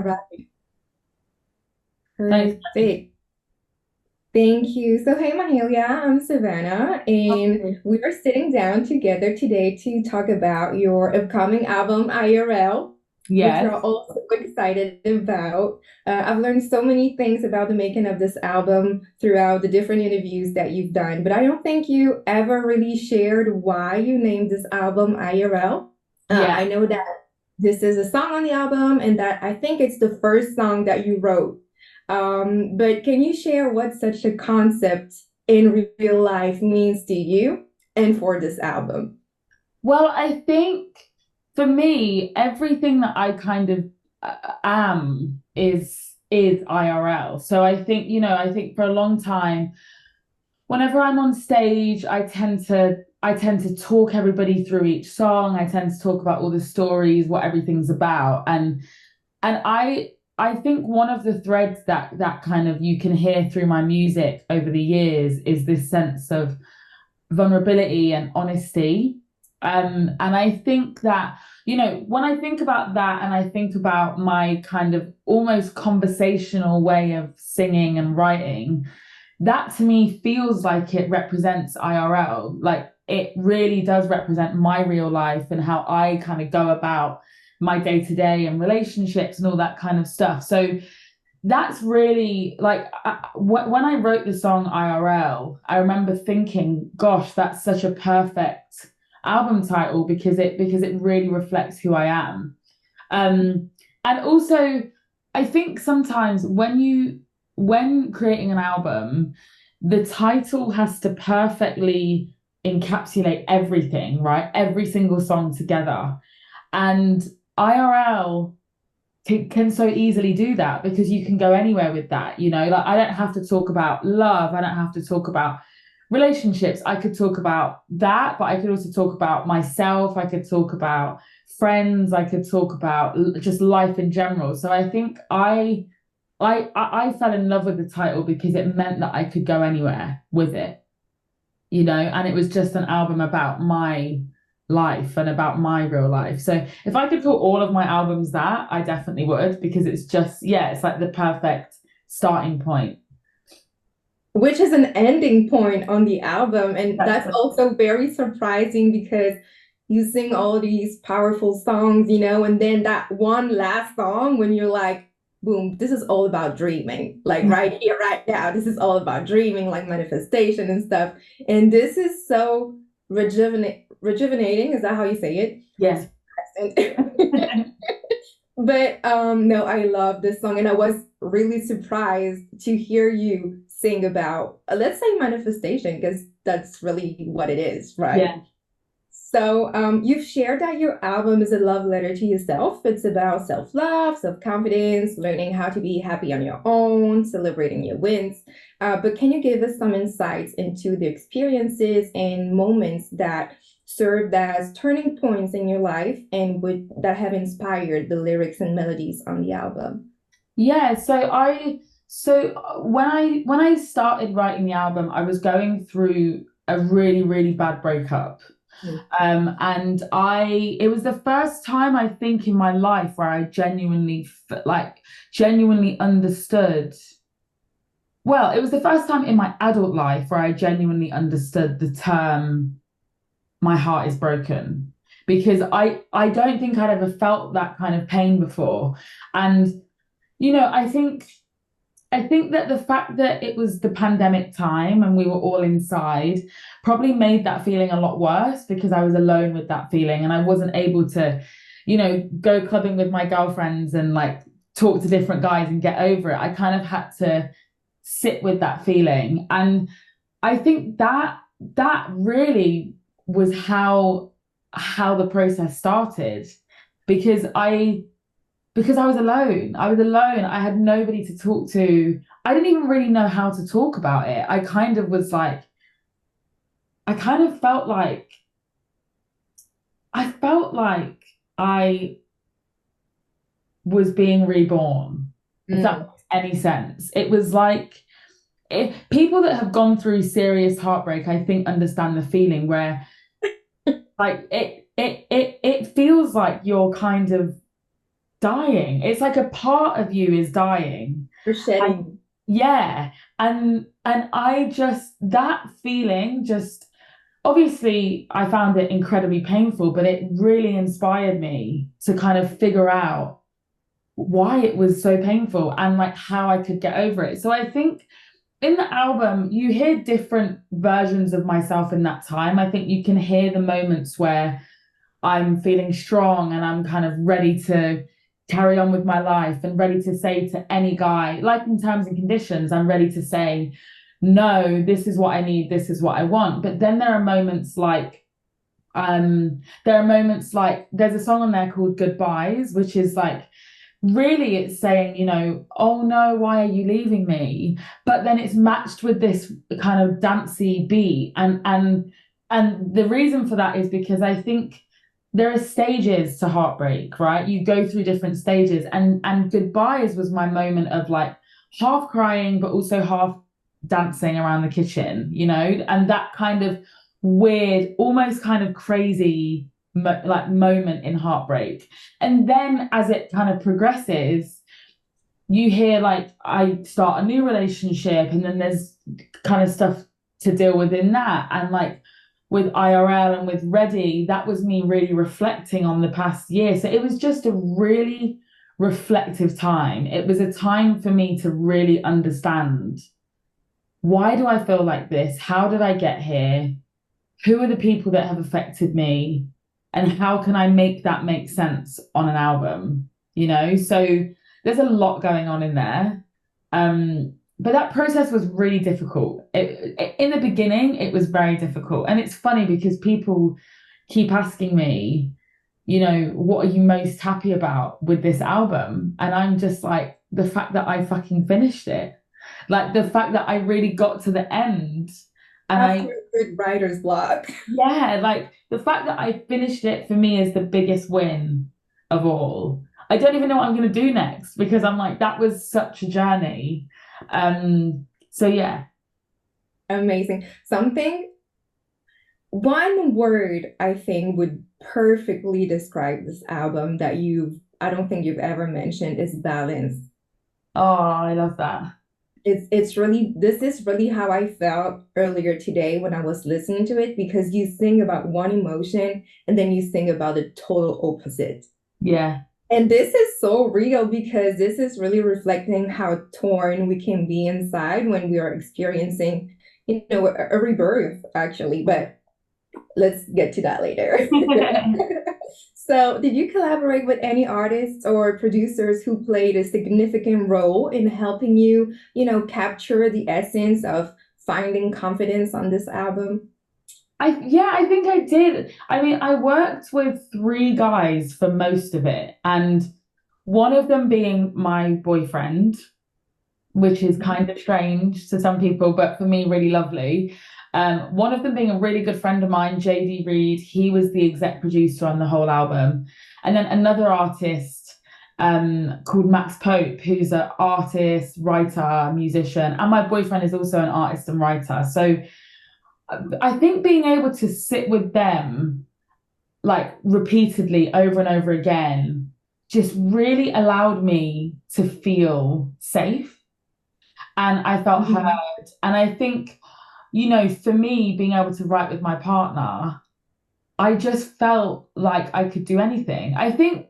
right. Thanks. Perfect. Thank you. So, hey, Mahalia, I'm Savannah, and we are sitting down together today to talk about your upcoming album, IRL, which we're Yes. all so excited about. I've learned so many things about the making of this album throughout the different interviews that you've done, but I don't think you ever really shared why you named this album IRL. Yeah. I know that this is a song on the album, and that I think it's the first song that you wrote. But can you share what such a concept in real life means to you and for this album? Well, I think for me, everything that I kind of am is IRL. So I think, I think for a long time, whenever I'm on stage, I tend to talk everybody through each song. I tend to talk about all the stories, what everything's about. And I think one of the threads that kind of you can hear through my music over the years is this sense of vulnerability and honesty. And I think that, when I think about that and I think about my kind of almost conversational way of singing and writing, that to me feels like it represents IRL. Like it really does represent my real life and how I kind of go about my day to day and relationships and all that kind of stuff. So that's really like when I wrote the song IRL, I remember thinking, gosh, that's such a perfect album title because it really reflects who I am. And also, I think sometimes when creating an album, the title has to perfectly encapsulate everything, right? Every single song together. And IRL can so easily do that because you can go anywhere with that, like I don't have to talk about love, I don't have to talk about relationships. I could talk about that, but I could also talk about myself, I could talk about friends, I could talk about just life in general. So I think I fell in love with the title because it meant that I could go anywhere with it, and it was just an album about my life and about my real life. So if I could call all of my albums that, I definitely would because it's just, yeah, it's like the perfect starting point. Which is an ending point on the album. And that's That's also very surprising because you sing all these powerful songs, and then that one last song when you're like, boom, this is all about dreaming, like right here, right now. This is all about dreaming, like manifestation and stuff. And this is so rejuvenating. Is that how you say it? yeah. But no, I love this song, and I was really surprised to hear you sing about, let's say, manifestation, because that's really what it is, right? Yeah. So, you've shared that your album is a love letter to yourself. It's about self-love, self-confidence, learning how to be happy on your own, celebrating your wins. But can you give us some insights into the experiences and moments that served as turning points in your life and that have inspired the lyrics and melodies on the album? Yeah, so when I started writing the album, I was going through a really, really bad breakup. And it was the first time I think in my life where I genuinely understood. Well, it was the first time in my adult life where I genuinely understood the term "my heart is broken" because I don't think I'd ever felt that kind of pain before. And I think that the fact that it was the pandemic time and we were all inside probably made that feeling a lot worse because I was alone with that feeling and I wasn't able to, go clubbing with my girlfriends and like talk to different guys and get over it. I kind of had to sit with that feeling. And I think that really was how the process started because I was alone. I was alone. I had nobody to talk to. I didn't even really know how to talk about it. I kind of felt like I was being reborn, if that Mm. makes any sense. It was like people that have gone through serious heartbreak, I think, understand the feeling where like it feels like you're kind of dying. It's like a part of you is dying. You're And shedding. yeah, and I just that feeling just obviously I found it incredibly painful, but it really inspired me to kind of figure out why it was so painful and like how I could get over it. So I think in the album, you hear different versions of myself in that time. I think you can hear the moments where I'm feeling strong and I'm kind of ready to carry on with my life and ready to say to any guy, like in terms and conditions, I'm ready to say, no, this is what I need, this is what I want. But then there are moments like there's a song on there called Goodbyes, which is like really it's saying, oh no, why are you leaving me? But then it's matched with this kind of dancey beat. And the reason for that is because I think there are stages to heartbreak, right? You go through different stages. And Goodbyes was my moment of like half crying, but also half dancing around the kitchen, and that kind of weird, almost kind of crazy like moment in heartbreak. And then as it kind of progresses, you hear like I start a new relationship, and then there's kind of stuff to deal with in that. And like with IRL and with Ready, that was me really reflecting on the past year. So it was just a really reflective time. It was a time for me to really understand, why do I feel like this? How did I get here? Who are the people that have affected me? And how can I make that make sense on an album? So there's a lot going on in there. But that process was really difficult. In the beginning, it was very difficult. And it's funny because people keep asking me, what are you most happy about with this album? And I'm just like, the fact that I fucking finished it. Like the fact that I really got to the end and After a good writer's block. yeah, like the fact that I finished it for me is the biggest win of all. I don't even know what I'm going to do next because I'm like, that was such a journey. So yeah. Amazing. One word I think would perfectly describe this album that I don't think you've ever mentioned is balance. Oh, I love that. This is really how I felt earlier today when I was listening to it, because you sing about one emotion and then you sing about the total opposite. Yeah. And this is so real because this is really reflecting how torn we can be inside when we are experiencing, a rebirth, actually. But let's get to that later. So, did you collaborate with any artists or producers who played a significant role in helping you, capture the essence of finding confidence on this album? I think I did. I mean, I worked with three guys for most of it, and one of them being my boyfriend, which is kind of strange to some people, but for me, really lovely. One of them being a really good friend of mine, JD Reed. He was the exec producer on the whole album. And then another artist called Max Pope, who's an artist, writer, musician. And my boyfriend is also an artist and writer. So I think being able to sit with them like repeatedly over and over again just really allowed me to feel safe, and I felt Mhm. heard. And I think, for me, being able to write with my partner, I just felt like I could do anything. I think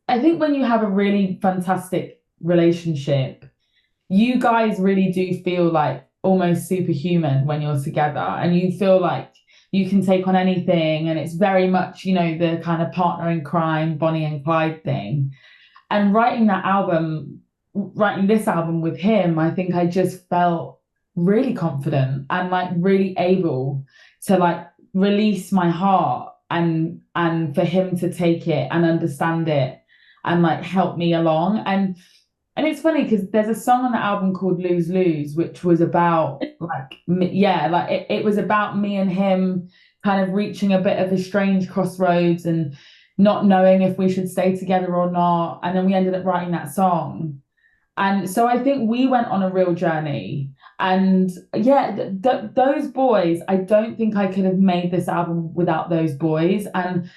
when you have a really fantastic relationship, you guys really do feel like almost superhuman when you're together, and you feel like you can take on anything, and it's very much, the kind of partner in crime, Bonnie and Clyde thing. And writing this album with him, I think I just felt really confident and like really able to like release my heart, and for him to take it and understand it and like help me along. And it's funny because there's a song on the album called Lose Lose, which was about like yeah, like it was about me and him kind of reaching a bit of a strange crossroads and not knowing if we should stay together or not. And then we ended up writing that song. And so I think we went on a real journey. And yeah, those boys, I don't think I could have made this album without those boys. And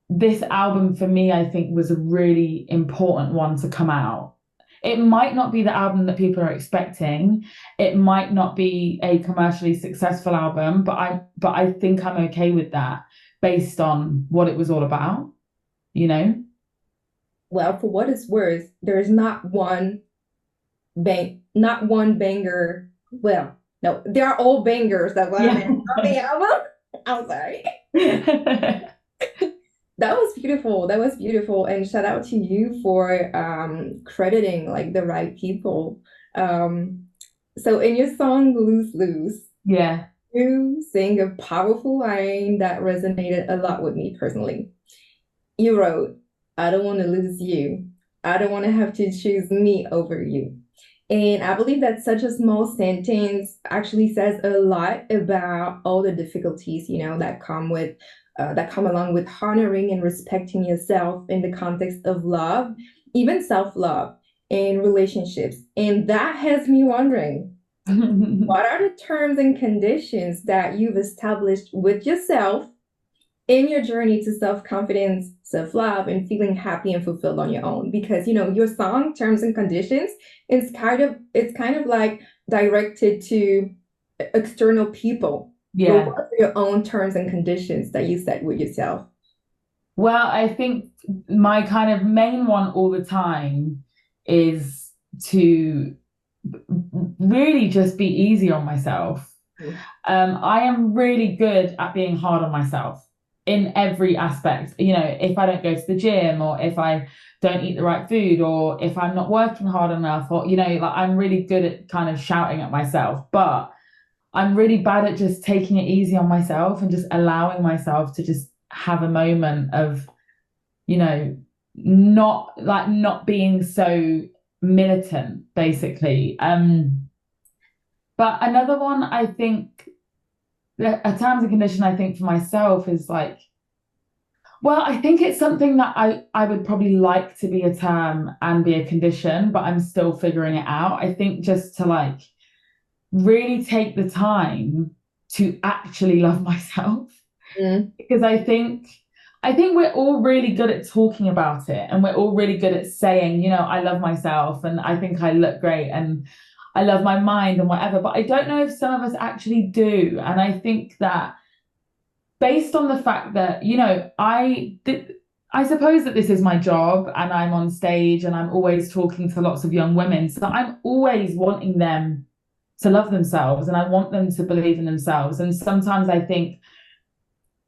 this album for me, I think, was a really important one to come out. It might not be the album that people are expecting. It might not be a commercially successful album, but I think I'm okay with that based on what it was all about, you know? Well, for what it's worth, there's not one banger. Well, no, there are all bangers that were Yeah. on the album. I'm sorry. That was beautiful. That was beautiful. And shout out to you for crediting like the right people. So in your song Lose Lose, Yeah. you sing a powerful line that resonated a lot with me personally. You wrote, I don't want to lose you. I don't want to have to choose me over you. And I believe that such a small sentence actually says a lot about all the difficulties, that come along with honoring and respecting yourself in the context of love, even self-love and relationships. And that has me wondering, what are the terms and conditions that you've established with yourself in your journey to self-confidence, self-love, and feeling happy and fulfilled on your own? Because your song terms and conditions it's kind of like directed to external people. But Yeah. what are your own terms and conditions that you set with yourself? Well, I think my kind of main one all the time is to really just be easy on myself. I am really good at being hard on myself in every aspect. If I don't go to the gym, or if I don't eat the right food, or if I'm not working hard enough, or, like I'm really good at kind of shouting at myself, but I'm really bad at just taking it easy on myself and just allowing myself to just have a moment of, not being so militant, basically. But another one, I think, a terms and condition, I think, for myself is like, well, I think it's something that I would probably like to be a term and be a condition, but I'm still figuring it out. I think just to like really take the time to actually love myself. Because I think we're all really good at talking about it, and we're all really good at saying, I love myself and I think I look great and I love my mind and whatever, but I don't know if some of us actually do. And I think that based on the fact that, I suppose that this is my job and I'm on stage and I'm always talking to lots of young women. So I'm always wanting them to love themselves and I want them to believe in themselves. And sometimes I think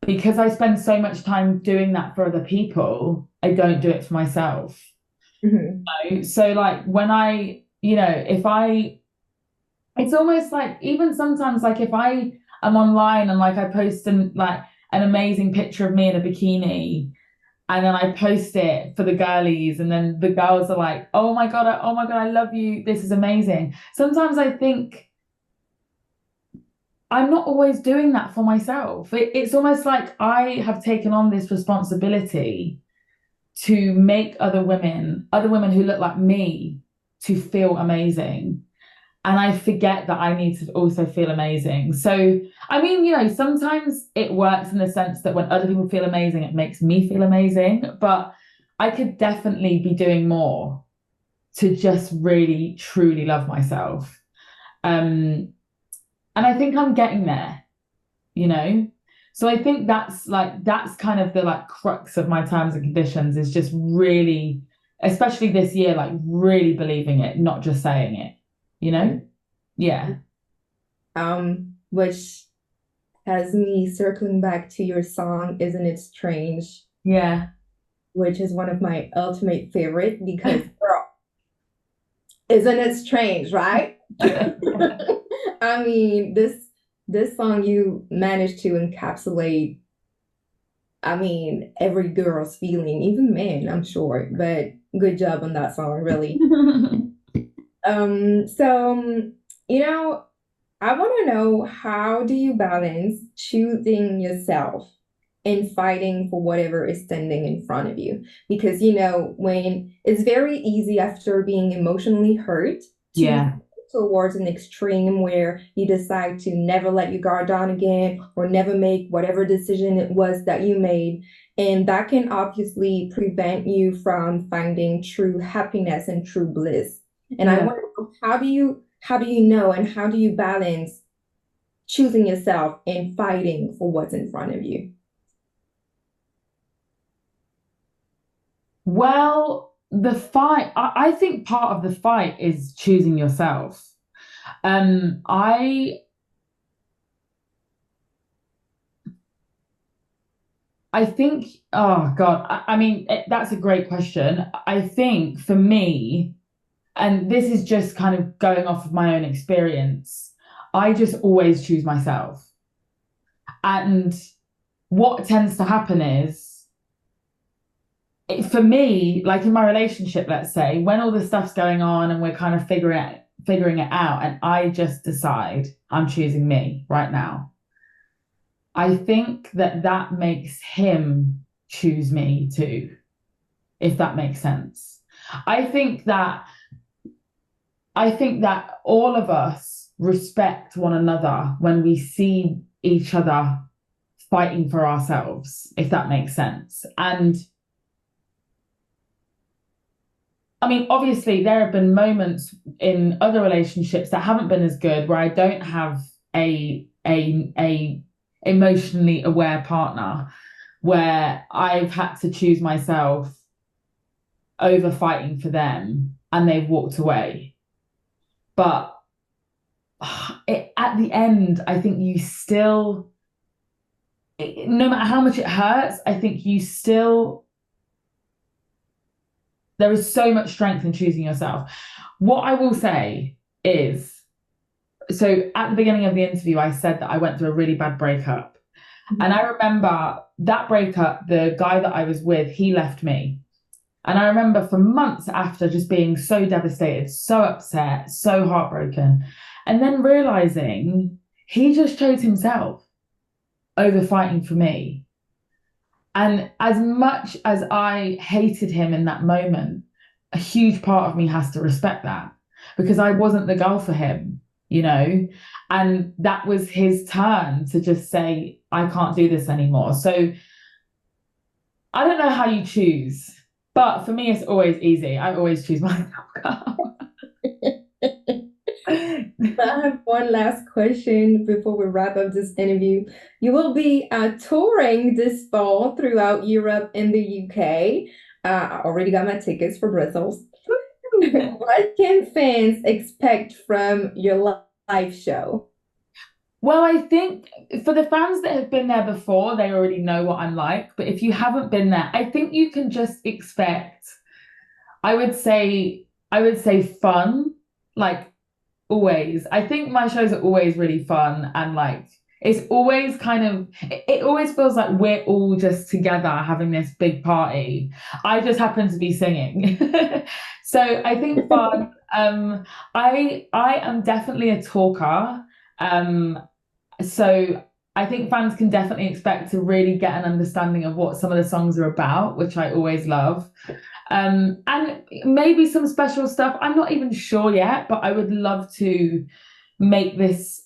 because I spend so much time doing that for other people, I don't do it for myself. So like when it's almost like even sometimes like if I am online and like I post an amazing picture of me in a bikini and then I post it for the girlies and then the girls are like, oh my God, I love you. This is amazing. Sometimes I think I'm not always doing that for myself. It's almost like I have taken on this responsibility to make other women who look like me, to feel amazing. And I forget that I need to also feel amazing. So, I mean, sometimes it works in the sense that when other people feel amazing, it makes me feel amazing. But I could definitely be doing more to just really, truly love myself. And I think I'm getting there, you know? So I think that's kind of the like crux of my terms and conditions, is just really, especially this year, like really believing it, not just saying it, you know? Yeah. Which has me circling back to your song, Isn't It Strange? Yeah. Which is one of my ultimate favorite because, girl, isn't it strange, right? I mean, this song you managed to encapsulate, I mean, every girl's feeling, even men, I'm sure. But good job on that song, really. So, I want to know, how do you balance choosing yourself and fighting for whatever is standing in front of you? Because, when it's very easy after being emotionally hurt to Yeah. towards an extreme where you decide to never let your guard down again or never make whatever decision it was that you made. And that can obviously prevent you from finding true happiness and true bliss. And I Yeah. wonder, how do you know and how do you balance choosing yourself and fighting for what's in front of you? Well, the fight, I think part of the fight is choosing yourself. Um, I I think, oh God, I mean, that's a great question. I think for me, and this is just kind of going off of my own experience, I just always choose myself. And what tends to happen is, for me, like in my relationship, let's say, when all this stuff's going on and we're kind of figuring it out, and I just decide I'm choosing me right now, I think that that makes him choose me too, if that makes sense. I think that I think that all of us respect one another when we see each other fighting for ourselves, if that makes sense. And I mean, obviously, there have been moments in other relationships that haven't been as good where I don't have a emotionally aware partner, where I've had to choose myself over fighting for them and they've walked away. But at the end, I think you still, no matter how much it hurts, I think you still, there is so much strength in choosing yourself. What I will say is, so at the beginning of the interview, I said that I went through a really bad breakup. Mm-hmm. And I remember that breakup, the guy that I was with, he left me. And I remember for months after just being so devastated, so upset, so heartbroken, and then realizing he just chose himself over fighting for me. And as much as I hated him in that moment, a huge part of me has to respect that, because I wasn't the girl for him, you know? And that was his turn to just say, I can't do this anymore. So I don't know how you choose, but for me, it's always easy. I always choose myself. I have one last question before we wrap up this interview. You will be touring this fall throughout Europe and the UK. I already got my tickets for Brussels. What can fans expect from your live show? Well, I think for the fans that have been there before, they already know what I'm like. But if you haven't been there, I think you can just expect, I would say fun, like always. I think my shows are always really fun, and like it's always kind of, it always feels like we're all just together having this big party. I just happen to be singing. So I think fun. I am definitely a talker. So I think fans can definitely expect to really get an understanding of what some of the songs are about, which I always love. And maybe some special stuff. I'm not even sure yet, but I would love to make this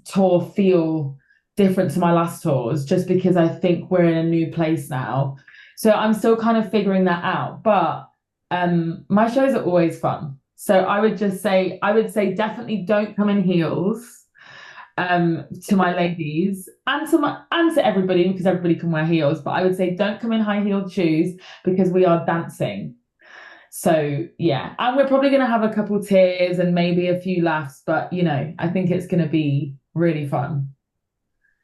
tour feel different to my last tours, just because I think we're in a new place now. So I'm still kind of figuring that out. But my shows are always fun. So I would say definitely don't come in heels, to my ladies and to everybody, because everybody can wear heels, but I would say don't come in high-heeled shoes because we are dancing. So yeah, and we're probably going to have a couple tears and maybe a few laughs, but I think it's going to be really fun.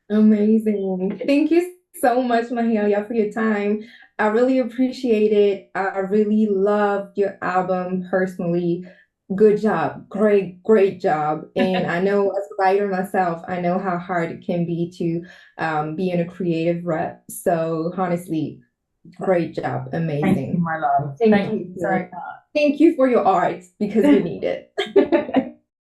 Amazing. Thank you so much, Mahalia, for your time. I really appreciate it. I really loved your album personally. Good job. Great, great job. And I know as a writer myself, I know how hard it can be to be in a creative rut. So honestly, great job. Thank you, Amazing. my love. Thank you. Thank you for your art, because we need it.